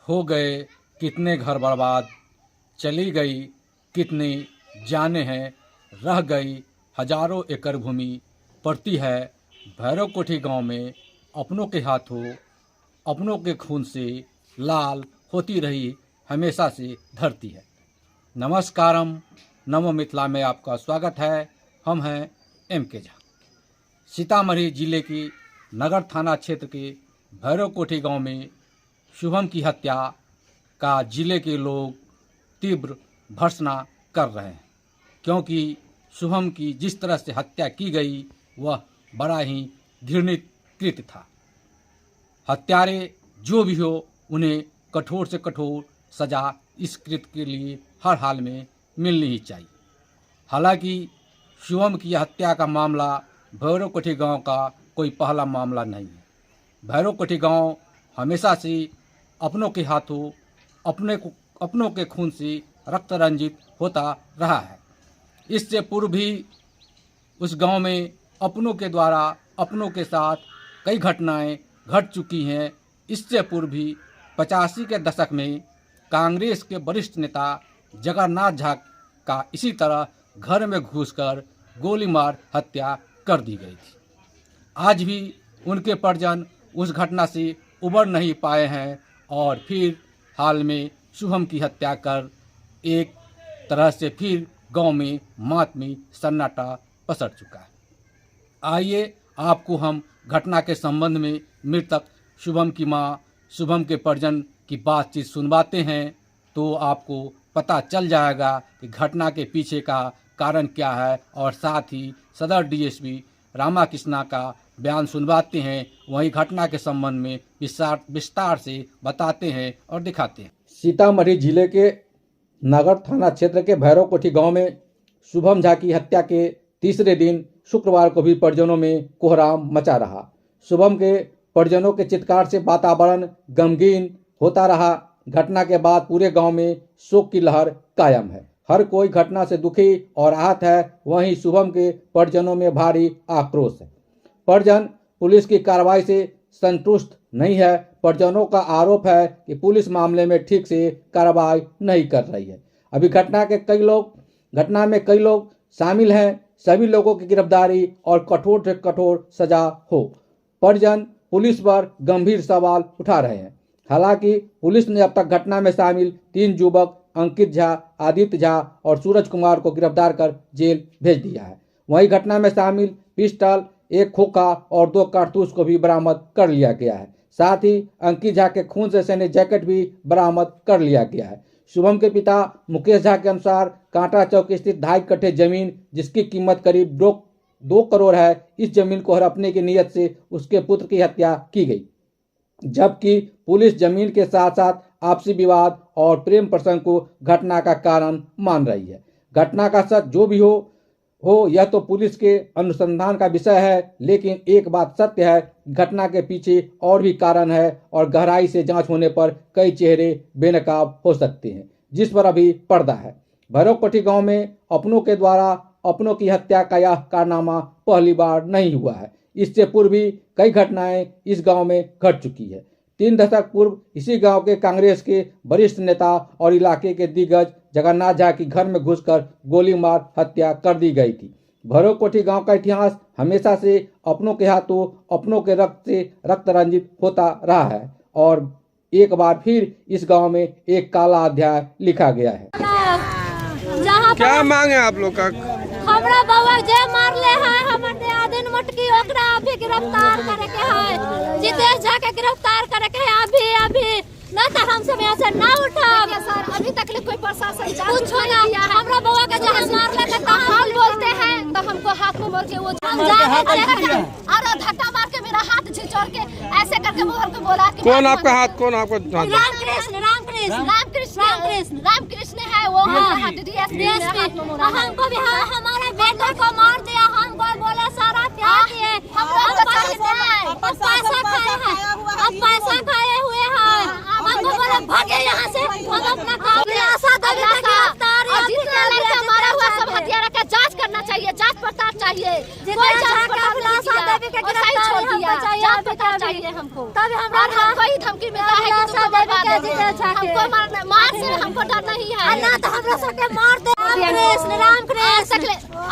हो गए कितने घर बर्बाद, चली गई कितनी जानें हैं, रह गई हजारों एकड़ भूमि पड़ती है भैरव कोठी गांव में अपनों के हाथों, अपनों के खून से लाल होती रही हमेशा से धरती है। नमस्कारम, नमो मिथिला में आपका स्वागत है। हम हैं M.K. झा। सीतामढ़ी जिले की नगर थाना क्षेत्र के भैरव कोठी गांव में शुभम की हत्या का जिले के लोग तीव्र भर्त्सना कर रहे हैं, क्योंकि शुभम की जिस तरह से हत्या की गई वह बड़ा ही घृणित कृत्य था। हत्यारे जो भी हो उन्हें कठोर से कठोर सजा इस कृत्य के लिए हर हाल में मिलनी ही चाहिए। हालांकि शुभम की हत्या का मामला भैरव कोठी गांव का कोई पहला मामला नहीं है। भैरव कोठी गांव हमेशा से अपनों के हाथों, अपनों के खून से रक्त रंजित होता रहा है। इससे पूर्व भी उस गांव में अपनों के द्वारा अपनों के साथ कई घटनाएं घट चुकी हैं। इससे पूर्व भी 85 के दशक में कांग्रेस के वरिष्ठ नेता जगन्नाथ झा का इसी तरह घर में घुसकर गोली मार हत्या कर दी गई थी। आज भी उनके परिजन उस घटना से उबर नहीं पाए हैं और फिर हाल में शुभम की हत्या कर एक तरह से फिर गांव में मातमी सन्नाटा पसर चुका है। आइए आपको हम घटना के संबंध में मृतक शुभम की मां, शुभम के परिजन की बातचीत सुनवाते हैं, तो आपको पता चल जाएगा कि घटना के पीछे का कारण क्या है, और साथ ही सदर डीएसपी रामाकृष्णा का बयान सुनवाते हैं। वहीं घटना के संबंध में विस्तार से बताते हैं और दिखाते हैं। सीतामढ़ी जिले के नगर थाना क्षेत्र के भैरव कोठी गांव में शुभम झा की हत्या के तीसरे दिन शुक्रवार को भी परिजनों में कोहराम मचा रहा। शुभम के परिजनों के चित्कार से वातावरण गमगीन होता रहा। घटना के बाद पूरे गांव में शोक की लहर कायम है। हर कोई घटना से दुखी और आहत है। वहीं शुभम के परिजनों में भारी आक्रोश है। परिजन पुलिस की कार्रवाई से संतुष्ट नहीं है। परिजनों का आरोप है कि पुलिस मामले में ठीक से कार्रवाई नहीं कर रही है। अभी घटना में कई लोग शामिल हैं। सभी लोगों की गिरफ्तारी और कठोर से कठोर सजा हो। परिजन पुलिस पर गंभीर सवाल उठा रहे हैं। हालांकि पुलिस ने अब तक घटना में शामिल 3 युवक अंकित झा, आदित्य झा और सूरज कुमार को गिरफ्तार कर जेल भेज दिया है। वहीं घटना में शामिल पिस्टल, 1 खोखा और 2 कारतूस को भी बरामद कर लिया गया है। साथ ही अंकित झा के खून से सने जैकेट भी बरामद कर लिया गया है। शुभम के पिता मुकेश झा के अनुसार कांटा चौक स्थित 2.5 कट्ठे जमीन, जिसकी कीमत करीब 2 करोड़ है, इस जमीन को हड़पने की नीयत से उसके पुत्र की हत्या की गई, जबकि पुलिस जमीन के साथ साथ आपसी विवाद और प्रेम प्रसंग को घटना का कारण मान रही है। घटना का सच जो भी हो यह तो पुलिस के अनुसंधान का विषय है, लेकिन एक बात सत्य है, घटना के पीछे और भी कारण है और गहराई से जांच होने पर कई चेहरे बेनकाब हो सकते हैं, जिस पर अभी पर्दा है। भैरव कोठी गांव में अपनों के द्वारा अपनों की हत्या का यह कारनामा पहली बार नहीं हुआ है। इससे पूर्व भी कई घटनाएं इस गांव में घट चुकी है। 3 दशक पूर्व इसी गांव के कांग्रेस के वरिष्ठ नेता और इलाके के दिग्गज जगन्नाथ झा की घर में घुसकर गोली मार हत्या कर दी गई थी। भैरव कोठी गांव का इतिहास हमेशा से अपनों के हाथों, अपनों के रक्त से रक्त रंजित होता रहा है और एक बार फिर इस गांव में एक काला अध्याय लिखा गया है। क्या मांग है आप लोग का? हमरा बाबा जे मारले है हमर दियादिन मटकी, ओकरा अभी गिरफ्तार करे के है। जितेश झा के गिरफ्तार करे के है अभी ना, तो हम सब यहाँ से ना उठा सर। अभी तक कोई प्रशासन कुछ ना। हमरा बाबा का जहाँ मारले तो कहाँ बोलते हैं, तो हमको हाथ में मार के वो और धक्का मार के मेरा हाथ झिझोड़ के ऐसे करके मोहर को बोला। कौन आपका हाथ? कौन आपको? रामकृष्ण है वो। हमको भी हमारे बेटे को मार दिया। हमको बोला सारा त्याग दिए, पैसा खाए हुए हैं। हमको बोला भागे यहाँ से, हम अपना काम मारा हुआ सब हत्यारा का जांच करना चाहिए। चाहिए, जांच पड़ताल चाहिए। कोई जांच पड़ताल नहीं किया और सही छोड़ दिया। जांच पड़ताल चाहिए हमको। तब हम कोई धमकी मिलता है कि तुमको बर्बाद हमको मार से हमको डर नहीं है ना, तो हमरा सबके मार दे। राम कृष्ण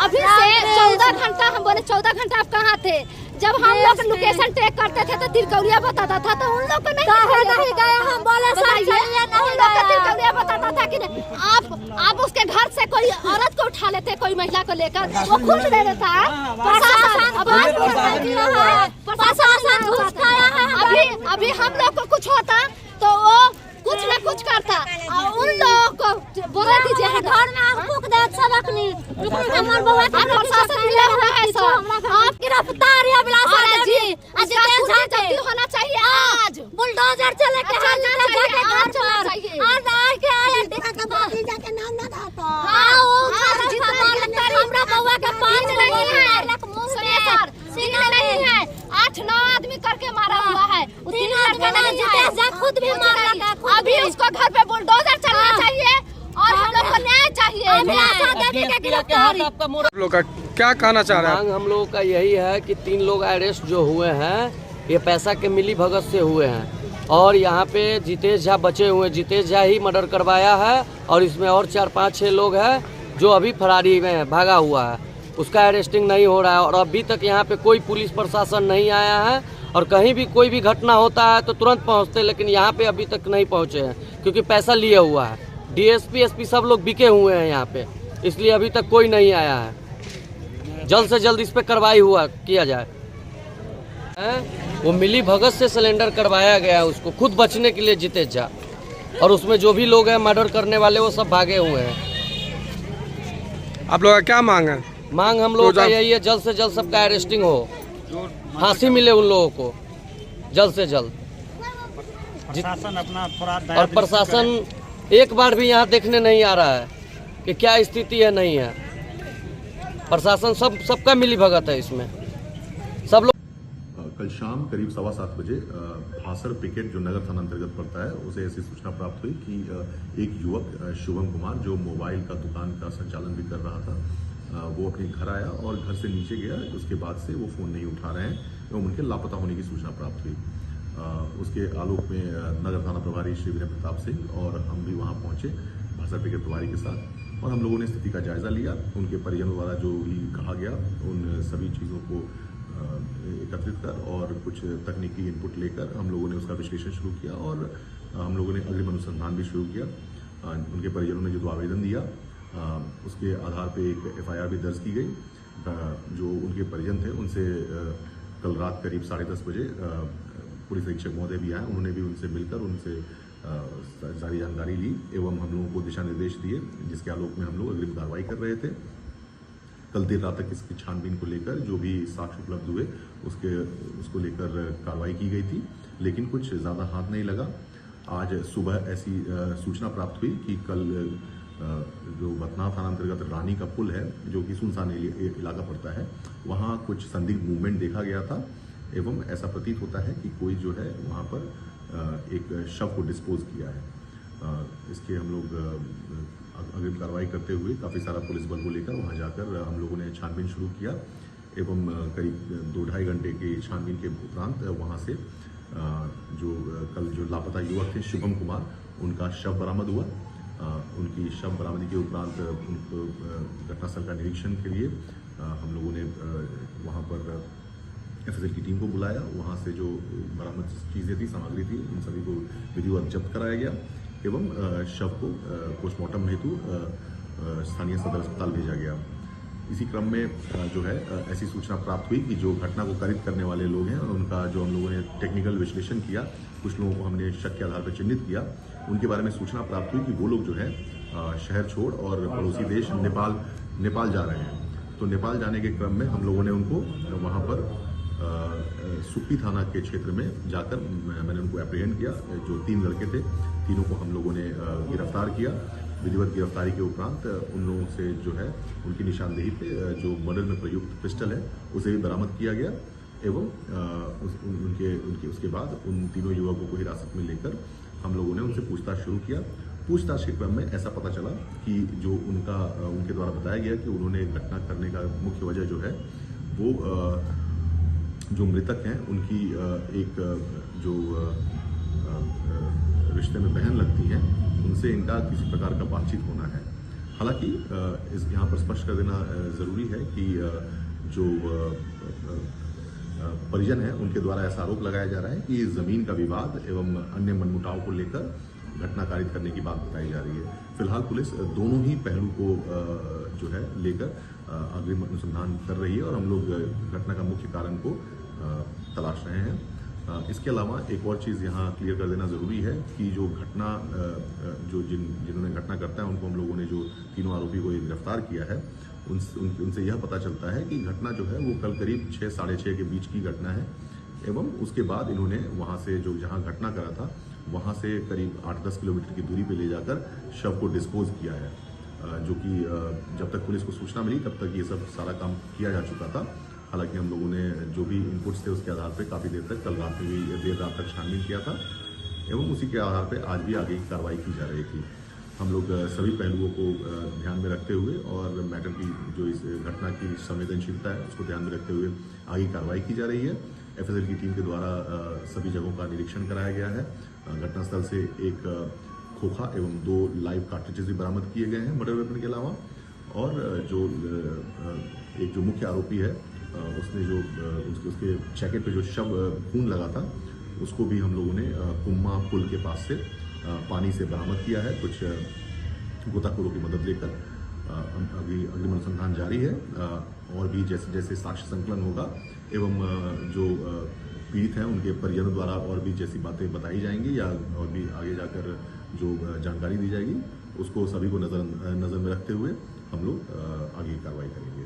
अभी से 14 घंटा हम बोले 14 घंटा आप कहाँ थे? जब हम लोग लोकेशन ट्रैक करते थे तो तिरकौरिया बताता था, तो उन लोग को नहीं गए। हम बोले तिरकौरिया बताता था कि आप उसके घर से कोई औरत को उठा लेते, कोई महिला को लेकर, वो खुद ले लेता। प्रशासन घूस खाया है। अभी हम लोग को कुछ होता तो वो कुछ न कुछ करता और उन लोगों को बोला दीजिए घर में आप फूक दे सबक नहीं। हमारे बउआ के प्रशासन मिला हुआ है सब। आप गिरफ्तार या बिलासा जी जल्दी होना चाहिए। आज बुलडोजर चले के जाके घर चला चाहिए। आज आए के आए भतीजा के नाम ना धाता। हां वो जितना लगता है हमरा बउआ के 5 नहीं है सर, सिंगल नहीं है, 8-9 आदमी करके मारा हुआ है। तीन लड़का नहीं है, खुद भी मारा है। अभी उसको घर पे बुलडोजर चलना चाहिए और हम लोग को न्याय चाहिए। आप लोग का क्या कहना चाह रहे हैं? मांग हम लोगों का यही है कि 3 लोग अरेस्ट जो हुए हैं ये पैसा के मिली भगत से हुए हैं और यहाँ पे जितेश झा बचे हुए। जितेश झा ही मर्डर करवाया है और इसमें और 4-5-6 लोग हैं जो अभी फरारी में भागा हुआ है, उसका अरेस्टिंग नहीं हो रहा है। और अभी तक यहाँ पे कोई पुलिस प्रशासन नहीं आया है और कहीं भी कोई भी घटना होता है तो तुरंत पहुँचते, लेकिन यहाँ पे अभी तक नहीं पहुँचे हैं क्योंकि पैसा लिए हुआ है। डीएसपी एसपी सब लोग बिके हुए हैं यहाँ पे, इसलिए अभी तक कोई नहीं आया है। जल्द से जल्द इस पर कार्रवाई किया जाए। वो मिली भगत से सिलेंडर करवाया गया है उसको खुद बचने के लिए जितेश झा, और उसमें जो भी लोग हैं मर्डर करने वाले वो सब भागे हुए हैं। आप लोग का क्या मांग है? मांग हम लोगों का यही है जल्द से जल्द सबका अरेस्टिंग हो, फांसी मिले उन लोगों को जल्द से जल्द। प्रशासन अपना अपराध और प्रशासन एक बार भी यहाँ देखने नहीं आ रहा है कि क्या स्थिति है नहीं है। प्रशासन सबका मिली भगत है इसमें सब लोग। कल शाम करीब 7:15 बजे भासर पिकेट जो नगर थाना अंतर्गत पड़ता है उसे ऐसी सूचना प्राप्त हुई कि एक युवक शुभम कुमार जो मोबाइल का दुकान का संचालन भी कर रहा था, वो अपने घर आया और घर से नीचे गया। उसके बाद से वो फ़ोन नहीं उठा रहे हैं एवं उनके लापता होने की सूचना प्राप्त हुई। उसके आलोक में नगर थाना प्रभारी श्री विनय प्रताप सिंह और हम भी वहाँ पहुँचे भासर पिकेट प्रभारी के साथ और हम लोगों ने स्थिति का जायजा लिया। उनके परिजनों द्वारा जो भी कहा गया उन सभी चीज़ों को एकत्रित कर और कुछ तकनीकी इनपुट लेकर हम लोगों ने उसका विश्लेषण शुरू किया और हम लोगों ने अग्रिम अनुसंधान भी शुरू किया। उनके परिजनों ने जो आवेदन दिया उसके आधार पे एक FIR भी दर्ज की गई। जो उनके परिजन थे उनसे कल रात करीब 10:30 बजे पुलिस अधीक्षक महोदय भी आए, उन्होंने भी उनसे मिलकर उनसे सारी जानकारी ली एवं हम लोगों को दिशा निर्देश दिए, जिसके आलोक में हम लोग अग्रिम कार्रवाई कर रहे थे। कल देर रात तक इसकी छानबीन को लेकर जो भी साक्ष्य उपलब्ध हुए उसको लेकर कार्रवाई की गई थी, लेकिन कुछ ज़्यादा हाथ नहीं लगा। आज सुबह ऐसी सूचना प्राप्त हुई कि कल जो बथनाव थाना अंतर्गत रानी का पुल है जो कि सुनसान इलाका पड़ता है, वहाँ कुछ संदिग्ध मूवमेंट देखा गया था एवं ऐसा प्रतीत होता है कि कोई जो है वहाँ पर एक शव को डिस्पोज किया है। इसके हम लोग अग्रिम कार्रवाई करते हुए काफ़ी सारा पुलिस बल को लेकर वहाँ जाकर हम लोगों ने छानबीन शुरू किया एवं करीब 2-2.5 घंटे की छानबीन के उपरांत वहाँ से जो कल जो लापता युवक थे शुभम कुमार, उनका शव बरामद हुआ। उनकी शव बरामदी के उपरांत उनको घटनास्थल का निरीक्षण के लिए हम लोगों ने वहाँ पर FSL की टीम को बुलाया। वहाँ से जो बरामद चीज़ें थी, सामग्री थी, उन सभी को विधिवत जब्त कराया गया एवं शव को पोस्टमार्टम हेतु स्थानीय सदर अस्पताल भेजा गया। इसी क्रम में जो है ऐसी सूचना प्राप्त हुई कि जो घटना को कारित करने वाले लोग हैं और उनका जो हम लोगों ने टेक्निकल विश्लेषण किया, कुछ लोगों को हमने शक के आधार पर चिन्हित किया। उनके बारे में सूचना प्राप्त हुई कि वो लोग जो है शहर छोड़ और पड़ोसी देश नेपाल जा रहे हैं। तो नेपाल जाने के क्रम में हम लोगों ने उनको वहाँ पर सुप्पी थाना के क्षेत्र में जाकर मैंने उनको एप्रीहेंड किया। जो 3 लड़के थे, तीनों को हम लोगों ने गिरफ्तार किया। विधिवत गिरफ्तारी के उपरांत उन लोगों से जो है उनकी निशानदेही पे जो मर्डर में प्रयुक्त पिस्टल है उसे भी बरामद किया गया एवं उसके बाद उन तीनों युवकों को हिरासत में लेकर हम लोगों ने उनसे पूछताछ शुरू किया। पूछताछ के क्रम में ऐसा पता चला कि जो उनके द्वारा बताया गया कि उन्होंने घटना करने का मुख्य वजह जो है वो जो मृतक हैं उनकी एक जो रिश्ते में बहन लगती हैं उनसे इनका किसी प्रकार का बातचीत होना है। हालांकि इस यहाँ पर स्पष्ट कर देना ज़रूरी है कि जो परिजन है उनके द्वारा ऐसा आरोप लगाया जा रहा है कि ज़मीन का विवाद एवं अन्य मनमुटाव को लेकर घटना कारित करने की बात बताई जा रही है। फिलहाल पुलिस दोनों ही पहलू को जो है लेकर अग्रिम अनुसंधान कर रही है और हम लोग घटना का मुख्य कारण को तलाश रहे हैं। इसके अलावा एक और चीज़ यहाँ क्लियर कर देना ज़रूरी है कि जो घटना जो जिन्होंने घटना करता है उनको हम लोगों ने जो तीनों आरोपी को गिरफ्तार किया है उनसे यह पता चलता है कि घटना जो है वो कल करीब 6 साढ़े 6 के बीच की घटना है एवं उसके बाद इन्होंने वहाँ से जो जहाँ घटना करा था वहाँ से करीब 8-10 किलोमीटर की दूरी पे ले जाकर शव को डिस्पोज किया है, जो कि जब तक पुलिस को सूचना मिली तब तक ये सब सारा काम किया जा चुका था। हालांकि हम लोगों ने जो भी इनपुट्स थे उसके आधार पर काफ़ी देर तक कल रात में भी देर रात तक छानबीन किया था एवं उसी के आधार पर आज भी आगे की कार्रवाई की जा रही थी। हम लोग सभी पहलुओं को ध्यान में रखते हुए और मैटर की जो इस घटना की संवेदनशीलता है उसको ध्यान में रखते हुए आगे कार्रवाई की जा रही है। एफएसएल की टीम के द्वारा सभी जगहों का निरीक्षण कराया गया है। घटनास्थल से एक खोखा एवं 2 लाइव कार्ट्रिजेस भी बरामद किए गए हैं मर्डर वेपन के अलावा, और जो एक जो मुख्य आरोपी है उसने जो उसके जैकेट पे जो शव खून लगा था उसको भी हम लोगों ने कुम्मा पुल के पास से पानी से बरामद किया है। कुछ गोताखोरों की मदद लेकर अग्रिम अनुसंधान जारी है और भी जैसे जैसे साक्ष्य संकलन होगा एवं जो पीड़ित हैं उनके परिजनों द्वारा और भी जैसी बातें बताई जाएंगी या और भी आगे जाकर जो जानकारी दी जाएगी उसको सभी को नज़र में रखते हुए हम लोग आगे की कार्रवाई करेंगे।